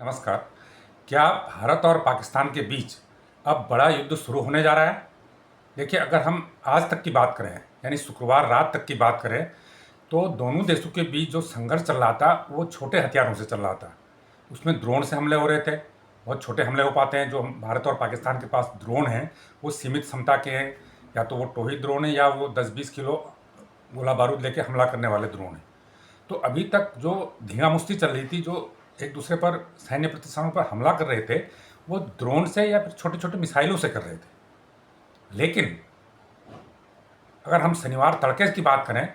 नमस्कार। क्या भारत और पाकिस्तान के बीच अब बड़ा युद्ध शुरू होने जा रहा है? देखिए, अगर हम आज तक की बात करें, यानी शुक्रवार रात तक की बात करें, तो दोनों देशों के बीच जो संघर्ष चल रहा था वो छोटे हथियारों से चल रहा था। उसमें ड्रोन से हमले हो रहे थे, बहुत छोटे हमले हो पाते हैं। जो भारत और पाकिस्तान के पास ड्रोन हैं वो सीमित क्षमता के हैं, या तो वो टोही ड्रोन है या वो 10-20 किलो गोला बारूद लेके हमला करने वाले ड्रोन हैं। तो अभी तक जो धींगा मुश्ती चल रही थी, जो एक दूसरे पर सैन्य प्रतिष्ठानों पर हमला कर रहे थे, वो ड्रोन से या फिर छोटे छोटे मिसाइलों से कर रहे थे। लेकिन अगर हम शनिवार तड़के की बात करें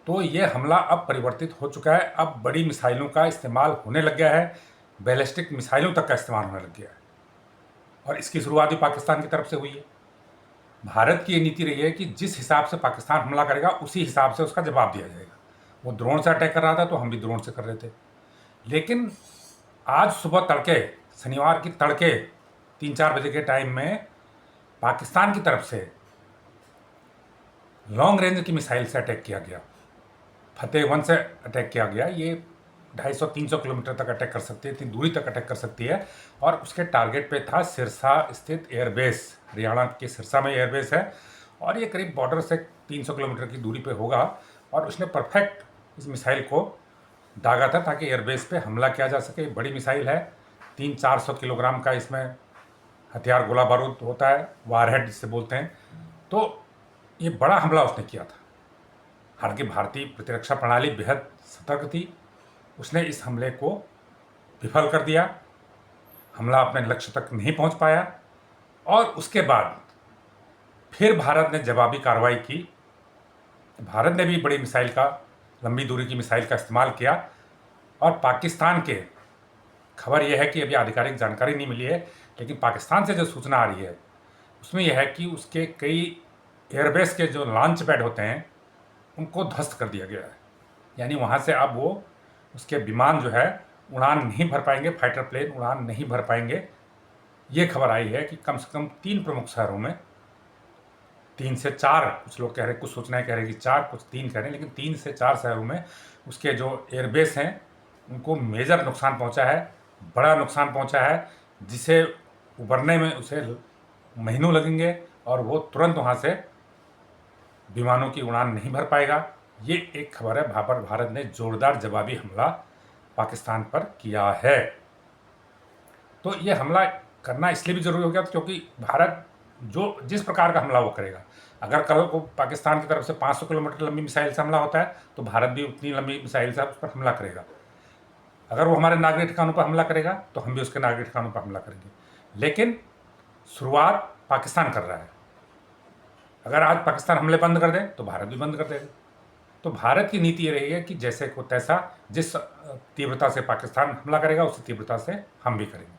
तो ये हमला अब परिवर्तित हो चुका है। अब बड़ी मिसाइलों का इस्तेमाल होने लग गया है, बैलिस्टिक मिसाइलों तक का इस्तेमाल होने लग गया है, और इसकी शुरुआत भी पाकिस्तान की तरफ से हुई है। भारत की ये नीति रही है कि जिस हिसाब से पाकिस्तान हमला करेगा उसी हिसाब से उसका जवाब दिया जाएगा। वो ड्रोन से अटैक कर रहा था तो हम भी ड्रोन से कर रहे थे। लेकिन आज सुबह तड़के, शनिवार की तड़के 3-4 बजे के टाइम में पाकिस्तान की तरफ से लॉन्ग रेंज की मिसाइल से अटैक किया गया, फतेह 1 से अटैक किया गया। ये 250-300 किलोमीटर तक अटैक कर सकती है, इतनी दूरी तक अटैक कर सकती है। और उसके टारगेट पे था सिरसा स्थित एयरबेस। हरियाणा के सिरसा में एयरबेस है और ये करीब बॉर्डर से 300 किलोमीटर की दूरी पे होगा। और उसने परफेक्ट इस मिसाइल को दागा था ताकि एयरबेस पे हमला किया जा सके। बड़ी मिसाइल है, 300-400 किलोग्राम का इसमें हथियार, गोला बारूद होता है, वारहेड जिसे बोलते हैं। तो ये बड़ा हमला उसने किया था। हालांकि भारतीय प्रतिरक्षा प्रणाली बेहद सतर्क थी, उसने इस हमले को विफल कर दिया। हमला अपने लक्ष्य तक नहीं पहुंच पाया और उसके बाद फिर भारत ने जवाबी कार्रवाई की। भारत ने भी बड़ी मिसाइल का, लंबी दूरी की मिसाइल का इस्तेमाल किया। और पाकिस्तान के, खबर यह है कि अभी आधिकारिक जानकारी नहीं मिली है, लेकिन पाकिस्तान से जो सूचना आ रही है उसमें यह है कि उसके कई एयरबेस के जो लॉन्च पैड होते हैं उनको ध्वस्त कर दिया गया है। यानी वहाँ से अब वो, उसके विमान जो है उड़ान नहीं भर पाएंगे, फाइटर प्लेन उड़ान नहीं भर पाएंगे। ये खबर आई है कि कम से कम 3 प्रमुख शहरों में, 3 से 4, कुछ लोग कह रहे हैं, कुछ सूचनाएं कह रही हैं कि 4, कुछ 3 कह रहे हैं, लेकिन 3 से 4 शहरों में उसके जो एयरबेस हैं उनको मेजर नुकसान पहुंचा है, बड़ा नुकसान पहुंचा है, जिसे उबरने में उसे महीनों लगेंगे और वो तुरंत वहाँ से विमानों की उड़ान नहीं भर पाएगा। ये एक खबर है। भारत ने जोरदार जवाबी हमला पाकिस्तान पर किया है। तो ये हमला करना इसलिए भी जरूरी हो गया क्योंकि भारत जो जिस प्रकार का हमला वो करेगा, अगर कल को पाकिस्तान की तरफ से 500 किलोमीटर लंबी मिसाइल से हमला होता है तो भारत भी उतनी लंबी मिसाइल से उस पर हमला करेगा। अगर वो हमारे नागरिक ठिकानों पर हमला करेगा तो हम भी उसके नागरिक ठिकानों पर हमला करेंगे। लेकिन शुरुआत पाकिस्तान कर रहा है। अगर आज पाकिस्तान हमले बंद कर दे तो भारत भी बंद कर देगा। तो भारत की नीति ये रही है कि जैसे को तैसा, जिस तीव्रता से पाकिस्तान हमला करेगा उसी तीव्रता से हम भी करेंगे।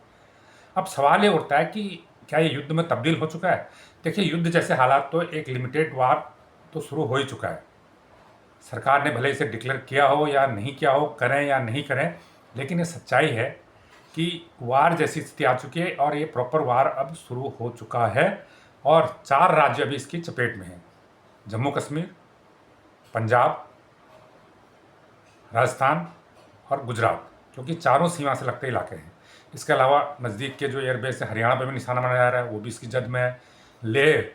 अब सवाल ये उठता है कि क्या ये युद्ध में तब्दील हो चुका है? देखिए, युद्ध जैसे हालात तो एक लिमिटेड वार तो शुरू हो ही चुका है। सरकार ने भले इसे डिक्लेयर किया हो या नहीं किया हो, करें या नहीं करें, लेकिन ये सच्चाई है कि वार जैसी स्थिति आ चुकी है और ये प्रॉपर वार अब शुरू हो चुका है। और 4 राज्य अभी इसकी चपेट में हैं: जम्मू कश्मीर, पंजाब, राजस्थान और गुजरात, क्योंकि चारों सीमा से लगते इलाके हैं। इसके अलावा नज़दीक के जो एयरबेस है, हरियाणा पर भी निशाना बनाया जा रहा है, वो भी इसकी जद में है। लेह,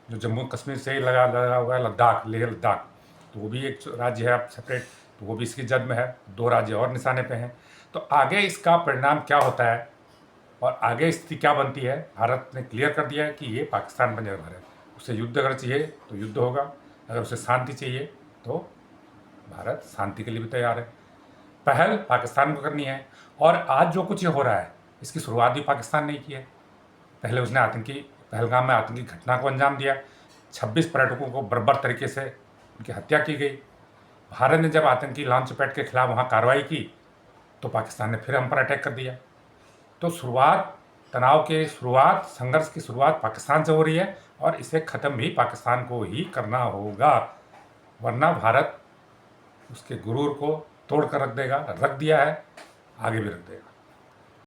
जो जम्मू कश्मीर से ही लगा हुआ है, लद्दाख, लेह लद्दाख, तो वो भी एक राज्य है सेपरेट, तो वो भी इसकी जद में है। 2 राज्य और निशाने पे हैं। तो आगे इसका परिणाम क्या होता है और आगे स्थिति क्या बनती है, भारत ने क्लियर कर दिया है कि ये पाकिस्तान पर निर्भर है। उसे युद्ध अगर चाहिए तो युद्ध होगा, अगर उसे शांति चाहिए तो भारत शांति के लिए भी तैयार है। पहल पाकिस्तान को करनी है। और आज जो कुछ ये हो रहा है इसकी शुरुआत भी पाकिस्तान ने की है। पहले उसने पहलगाम में आतंकी घटना को अंजाम दिया, 26 पर्यटकों को बर्बर तरीके से उनकी हत्या की गई। भारत ने जब आतंकी लॉन्च पैड के खिलाफ वहाँ कार्रवाई की तो पाकिस्तान ने फिर हम पर अटैक कर दिया। तो तनाव के शुरुआत, संघर्ष की शुरुआत पाकिस्तान से हो रही है और इसे ख़त्म भी पाकिस्तान को ही करना होगा, वरना भारत उसके गुरूर को तोड़ कर रख देगा, रख दिया है, आगे भी रख देगा।